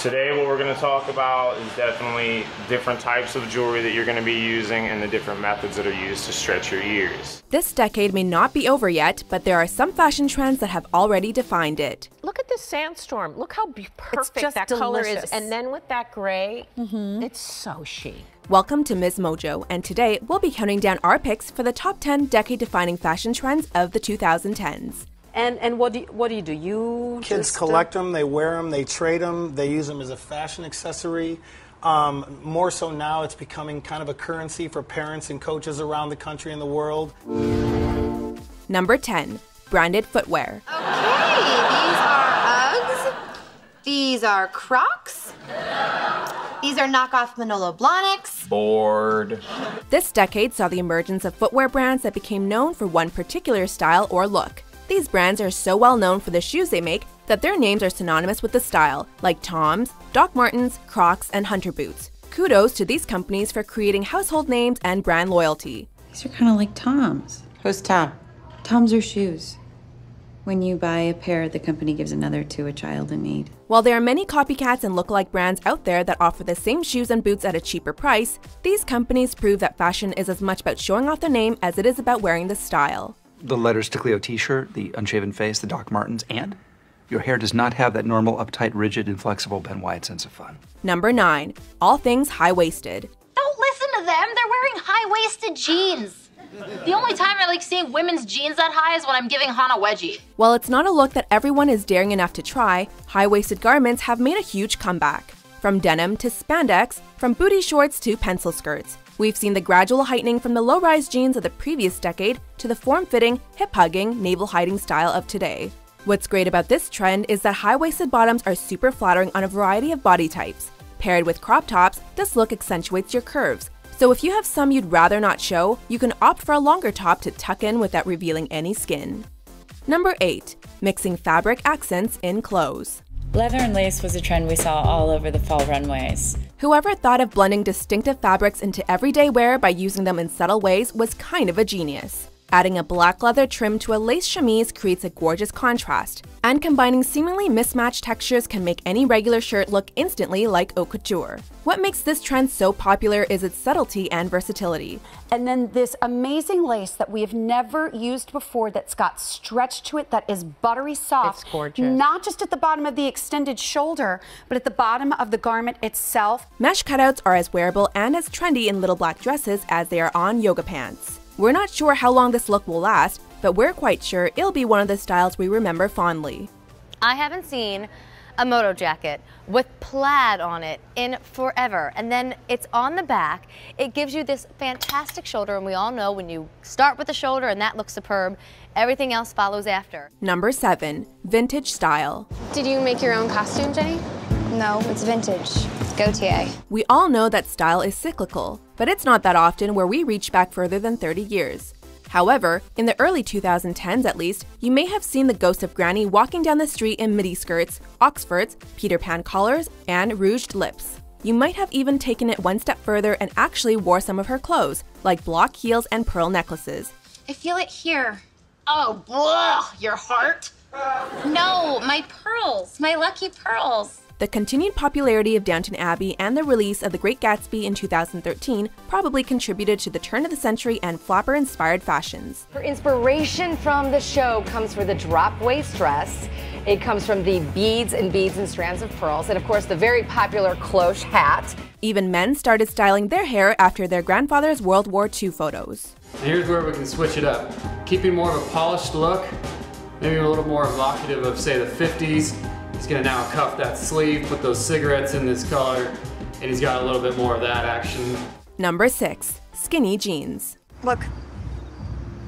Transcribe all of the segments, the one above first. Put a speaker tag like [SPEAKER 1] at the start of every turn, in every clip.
[SPEAKER 1] Today what we're going to talk about is definitely different types of jewelry that you're going to be using and the different methods that are used to stretch your ears.
[SPEAKER 2] This decade may not be over yet, but there are some fashion trends that have already defined it.
[SPEAKER 3] Look at this sandstorm. Look how perfect that color is. And then with that gray, it's so chic.
[SPEAKER 2] Welcome to Ms. Mojo, and today we'll be counting down our picks for the top 10 decade-defining fashion trends of the 2010s.
[SPEAKER 3] And what do you do? You
[SPEAKER 4] kids collect them, they wear them, they trade them, they use them as a fashion accessory. More so now, it's becoming kind of a currency for parents and coaches around the country and the world.
[SPEAKER 2] Number 10, branded footwear.
[SPEAKER 5] Okay, these are Uggs. These are Crocs. These are knockoff Manolo Blahniks.
[SPEAKER 1] Bored.
[SPEAKER 2] This decade saw the emergence of footwear brands that became known for one particular style or look. These brands are so well known for the shoes they make that their names are synonymous with the style, like Tom's, Doc Martens, Crocs, and Hunter Boots. Kudos to these companies for creating household names and brand loyalty.
[SPEAKER 6] These are kind of like Tom's.
[SPEAKER 7] Who's Tom?
[SPEAKER 6] Tom's are shoes. When you buy a pair, the company gives another to a child in need.
[SPEAKER 2] While there are many copycats and lookalike brands out there that offer the same shoes and boots at a cheaper price, these companies prove that fashion is as much about showing off their name as it is about wearing the style.
[SPEAKER 8] The Letters to Cleo t-shirt, the unshaven face, the Doc Martens, and your hair does not have that normal, uptight, rigid, inflexible Ben Wyatt sense of fun.
[SPEAKER 2] Number 9, all things high-waisted.
[SPEAKER 9] Don't listen to them. They're wearing high-waisted jeans. The only time I like seeing women's jeans that high is when I'm giving Hannah wedgie.
[SPEAKER 2] While it's not a look that everyone is daring enough to try, high-waisted garments have made a huge comeback. From denim to spandex, from booty shorts to pencil skirts, we've seen the gradual heightening from the low-rise jeans of the previous decade to the form-fitting, hip-hugging, navel-hiding style of today. What's great about this trend is that high-waisted bottoms are super flattering on a variety of body types. Paired with crop tops, this look accentuates your curves. So if you have some you'd rather not show, you can opt for a longer top to tuck in without revealing any skin. Number 8, mixing fabric accents in clothes.
[SPEAKER 10] Leather and lace was a trend we saw all over the fall runways.
[SPEAKER 2] Whoever thought of blending distinctive fabrics into everyday wear by using them in subtle ways was kind of a genius. Adding a black leather trim to a lace chemise creates a gorgeous contrast, and combining seemingly mismatched textures can make any regular shirt look instantly like haute couture. What makes this trend so popular is its subtlety and versatility.
[SPEAKER 11] And then this amazing lace that we have never used before that's got stretch to it that is buttery soft.
[SPEAKER 3] It's gorgeous.
[SPEAKER 11] Not just at the bottom of the extended shoulder, but at the bottom of the garment itself.
[SPEAKER 2] Mesh cutouts are as wearable and as trendy in little black dresses as they are on yoga pants. We're not sure how long this look will last, but we're quite sure it'll be one of the styles we remember fondly.
[SPEAKER 12] I haven't seen a moto jacket with plaid on it in forever, and then it's on the back. It gives you this fantastic shoulder, and we all know when you start with the shoulder and that looks superb, everything else follows after.
[SPEAKER 2] Number 7, vintage style.
[SPEAKER 13] Did you make your own costume, Jenny?
[SPEAKER 5] No, it's vintage. It's Gautier.
[SPEAKER 2] We all know that style is cyclical, but it's not that often where we reach back further than 30 years. However, in the early 2010s at least, you may have seen the ghost of Granny walking down the street in midi skirts, Oxfords, Peter Pan collars, and rouged lips. You might have even taken it one step further and actually wore some of her clothes, like block heels and pearl necklaces.
[SPEAKER 5] I feel it here.
[SPEAKER 9] Oh, blah, your heart? No, my pearls, my lucky pearls.
[SPEAKER 2] The continued popularity of Downton Abbey and the release of The Great Gatsby in 2013 probably contributed to the turn of the century and flapper-inspired fashions.
[SPEAKER 14] Her inspiration from the show comes for the drop waist dress. It comes from the beads and strands of pearls, and of course the very popular cloche hat.
[SPEAKER 2] Even men started styling their hair after their grandfather's World War II photos.
[SPEAKER 15] Here's where we can switch it up. Keeping more of a polished look, maybe a little more evocative of, say, the 50s. He's gonna now cuff that sleeve, put those cigarettes in this color, and he's got a little bit more of that action.
[SPEAKER 2] Number 6, skinny jeans.
[SPEAKER 16] Look,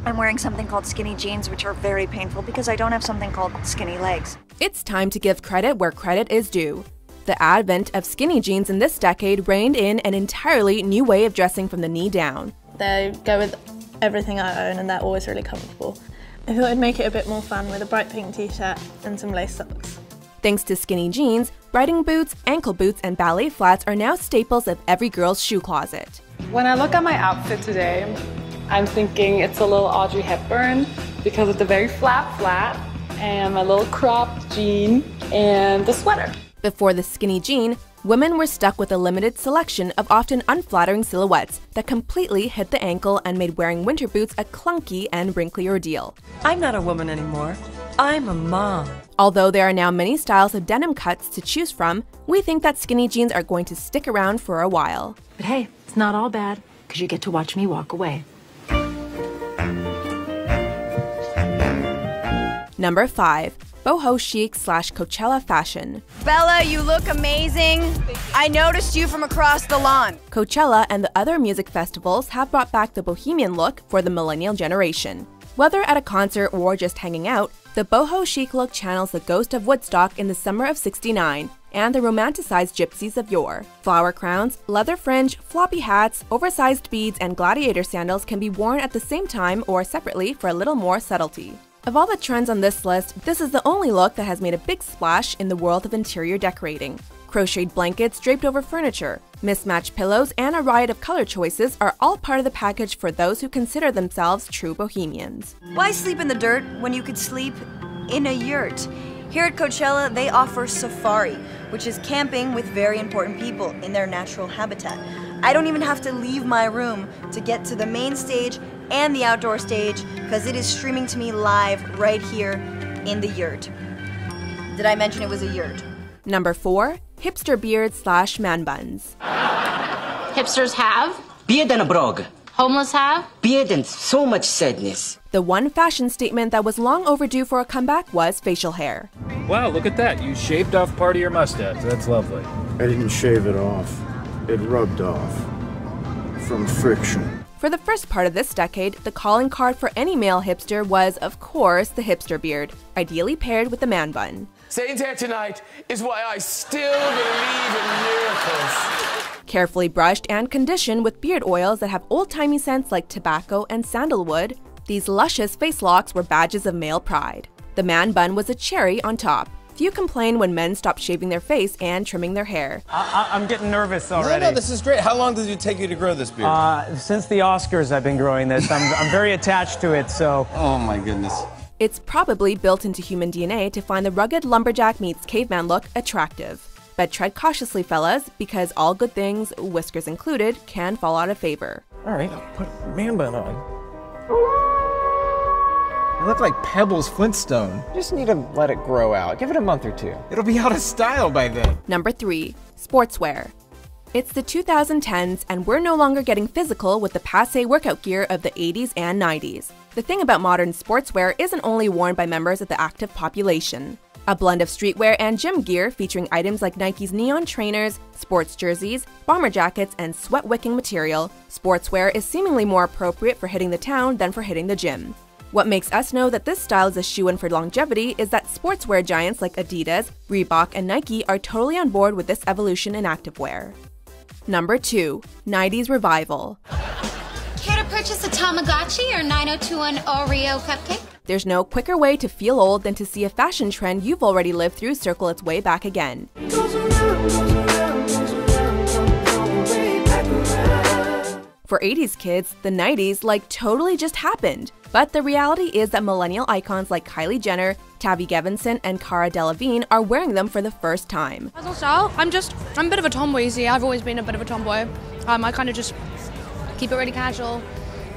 [SPEAKER 16] I'm wearing something called skinny jeans, which are very painful because I don't have something called skinny legs.
[SPEAKER 2] It's time to give credit where credit is due. The advent of skinny jeans in this decade reined in an entirely new way of dressing from the knee down.
[SPEAKER 17] They go with everything I own and they're always really comfortable. I thought I'd make it a bit more fun with a bright pink t-shirt and some lace socks.
[SPEAKER 2] Thanks to skinny jeans, riding boots, ankle boots, and ballet flats are now staples of every girl's shoe closet.
[SPEAKER 18] When I look at my outfit today, I'm thinking it's a little Audrey Hepburn because of the very flat and my little cropped jean and the sweater.
[SPEAKER 2] Before the skinny jean, women were stuck with a limited selection of often unflattering silhouettes that completely hid the ankle and made wearing winter boots a clunky and wrinkly ordeal.
[SPEAKER 7] I'm not a woman anymore. I'm a mom.
[SPEAKER 2] Although there are now many styles of denim cuts to choose from, we think that skinny jeans are going to stick around for a while.
[SPEAKER 19] But hey, it's not all bad, because you get to watch me walk away.
[SPEAKER 2] Number 5. Boho chic / Coachella fashion.
[SPEAKER 20] Bella, you look amazing. I noticed you from across the lawn.
[SPEAKER 2] Coachella and the other music festivals have brought back the bohemian look for the millennial generation. Whether at a concert or just hanging out, the boho chic look channels the ghost of Woodstock in the summer of '69 and the romanticized gypsies of yore. Flower crowns, leather fringe, floppy hats, oversized beads, and gladiator sandals can be worn at the same time or separately for a little more subtlety. Of all the trends on this list, this is the only look that has made a big splash in the world of interior decorating. Crocheted blankets draped over furniture, mismatched pillows, and a riot of color choices are all part of the package for those who consider themselves true bohemians.
[SPEAKER 16] Why sleep in the dirt when you could sleep in a yurt? Here at Coachella, they offer safari, which is camping with very important people in their natural habitat. I don't even have to leave my room to get to the main stage and the outdoor stage because it is streaming to me live right here in the yurt. Did I mention it was a yurt?
[SPEAKER 2] Number 4. Hipster beards / man buns.
[SPEAKER 3] Hipsters have
[SPEAKER 21] beard and a brog.
[SPEAKER 3] Homeless have
[SPEAKER 21] beard and so much sadness.
[SPEAKER 2] The one fashion statement that was long overdue for a comeback was facial hair.
[SPEAKER 22] Wow, look at that. You shaved off part of your mustache. That's lovely.
[SPEAKER 23] I didn't shave it off. It rubbed off. From friction.
[SPEAKER 2] For the first part of this decade, the calling card for any male hipster was, of course, the hipster beard, ideally paired with the man bun.
[SPEAKER 24] Saying here tonight is why I still believe in miracles.
[SPEAKER 2] Carefully brushed and conditioned with beard oils that have old-timey scents like tobacco and sandalwood, these luscious face locks were badges of male pride. The man bun was a cherry on top. Few complain when men stop shaving their face and trimming their hair.
[SPEAKER 25] I'm getting nervous already.
[SPEAKER 24] No, this is great. How long did it take you to grow this beard?
[SPEAKER 25] Since the Oscars, I've been growing this. I'm very attached to it, so...
[SPEAKER 24] Oh, my goodness.
[SPEAKER 2] It's probably built into human DNA to find the rugged lumberjack meets caveman look attractive. But tread cautiously, fellas, because all good things, whiskers included, can fall out of favor.
[SPEAKER 25] All right, I'll put man bun on. I look like Pebbles Flintstone. You just need to let it grow out. Give it a month or two. It'll be out of style by then.
[SPEAKER 2] Number 3. Sportswear. It's the 2010s, and we're no longer getting physical with the passé workout gear of the 80s and 90s. The thing about modern sportswear isn't only worn by members of the active population. A blend of streetwear and gym gear featuring items like Nike's neon trainers, sports jerseys, bomber jackets, and sweat-wicking material, sportswear is seemingly more appropriate for hitting the town than for hitting the gym. What makes us know that this style is a shoo-in for longevity is that sportswear giants like Adidas, Reebok, and Nike are totally on board with this evolution in activewear. Number 2. 90s revival.
[SPEAKER 9] Care to purchase a Tamagotchi or 9021 Oreo cupcake?
[SPEAKER 2] There's no quicker way to feel old than to see a fashion trend you've already lived through circle its way back again. For 80s kids, the 90s totally just happened. But the reality is that millennial icons like Kylie Jenner, Tavi Gevinson, and Cara Delevingne are wearing them for the first time.
[SPEAKER 26] As a style, I'm a bit of a tomboy, you see. I've always been a bit of a tomboy. I kind of just keep it really casual,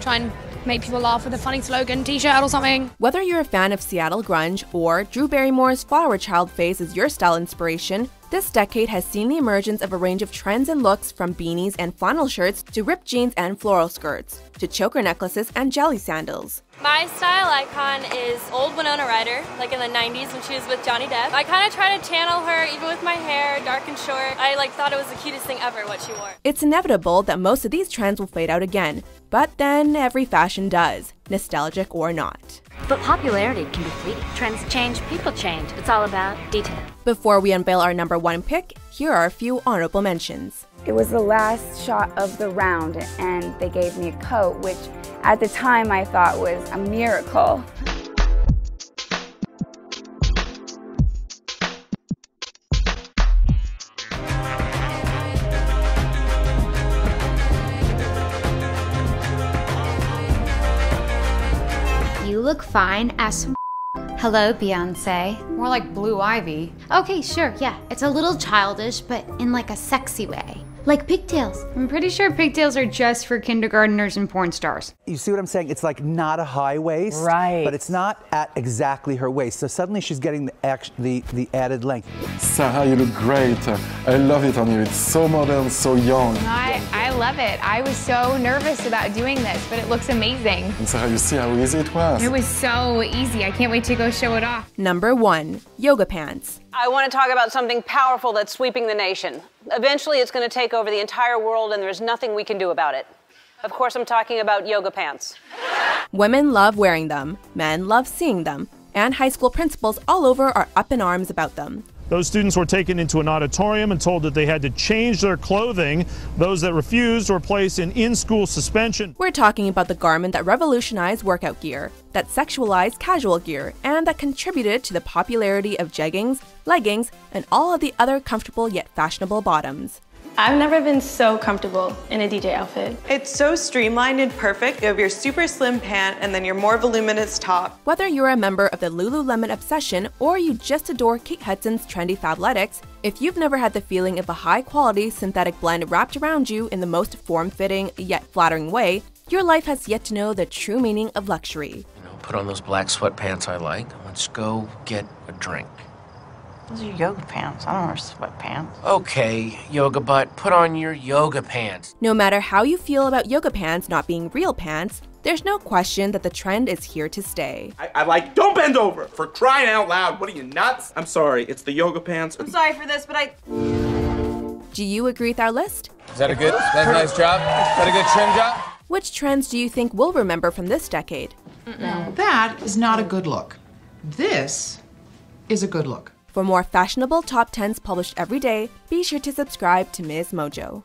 [SPEAKER 26] try and make people laugh with a funny slogan, t-shirt or something.
[SPEAKER 2] Whether you're a fan of Seattle grunge or Drew Barrymore's flower child phase is your style inspiration, this decade has seen the emergence of a range of trends and looks from beanies and flannel shirts to ripped jeans and floral skirts, to choker necklaces and jelly sandals.
[SPEAKER 27] My style icon is old Winona Ryder, like in the 90s when she was with Johnny Depp. I kind of try to channel her, even with my hair dark and short. I thought it was the cutest thing ever, what she wore.
[SPEAKER 2] It's inevitable that most of these trends will fade out again, but then every fashion does, nostalgic or not.
[SPEAKER 28] But popularity can be fleeting. Trends change, people change. It's all about detail.
[SPEAKER 2] Before we unveil our number 1 pick, here are a few honorable mentions.
[SPEAKER 29] It was the last shot of the round, and they gave me a coat, which at the time I thought was a miracle.
[SPEAKER 5] You look fine as
[SPEAKER 1] Hello, Beyonce.
[SPEAKER 4] More like Blue Ivy.
[SPEAKER 1] Okay, sure, yeah. It's a little childish, but in like a sexy way. Like pigtails.
[SPEAKER 4] I'm pretty sure pigtails are just for kindergartners and porn stars.
[SPEAKER 6] You see what I'm saying? It's like not a high waist,
[SPEAKER 4] Right.
[SPEAKER 6] but it's not at exactly her waist. So suddenly she's getting the added length.
[SPEAKER 8] Sarah, you look great. I love it on you. It's so modern, so young.
[SPEAKER 10] I love it. I was so nervous about doing this, but it looks amazing.
[SPEAKER 8] And Sarah, you see how easy it was?
[SPEAKER 10] It was so easy. I can't wait to go show it off.
[SPEAKER 2] Number 1, yoga pants.
[SPEAKER 11] I want to talk about something powerful that's sweeping the nation. Eventually, it's going to take over the entire world, and there's nothing we can do about it. Of course, I'm talking about yoga pants.
[SPEAKER 2] Women love wearing them, men love seeing them, and high school principals all over are up in arms about them.
[SPEAKER 12] Those students were taken into an auditorium and told that they had to change their clothing. Those that refused were placed in school suspension.
[SPEAKER 2] We're talking about the garment that revolutionized workout gear, that sexualized casual gear, and that contributed to the popularity of jeggings, leggings, and all of the other comfortable yet fashionable bottoms.
[SPEAKER 13] I've never been so comfortable in a DJ outfit.
[SPEAKER 14] It's so streamlined and perfect. You have your super slim pant and then your more voluminous top.
[SPEAKER 2] Whether you're a member of the Lululemon obsession or you just adore Kate Hudson's trendy Fabletics, if you've never had the feeling of a high-quality synthetic blend wrapped around you in the most form-fitting yet flattering way, your life has yet to know the true meaning of luxury.
[SPEAKER 30] Put on those black sweatpants I like. Let's go get a drink.
[SPEAKER 31] Those are yoga pants. I don't wear sweatpants.
[SPEAKER 30] Okay, yoga butt, put on your yoga pants.
[SPEAKER 2] No matter how you feel about yoga pants not being real pants, there's no question that the trend is here to stay.
[SPEAKER 32] I like, don't bend over! For crying out loud, what are you, nuts? I'm sorry, it's the yoga pants.
[SPEAKER 14] I'm sorry for this, but
[SPEAKER 2] Do you agree with our list?
[SPEAKER 22] Is that a nice job? Is that a good trim job?
[SPEAKER 2] Which trends do you think we'll remember from this decade?
[SPEAKER 33] Now, that is not a good look. This is a good look.
[SPEAKER 2] For more fashionable top 10s published every day, be sure to subscribe to Ms. Mojo.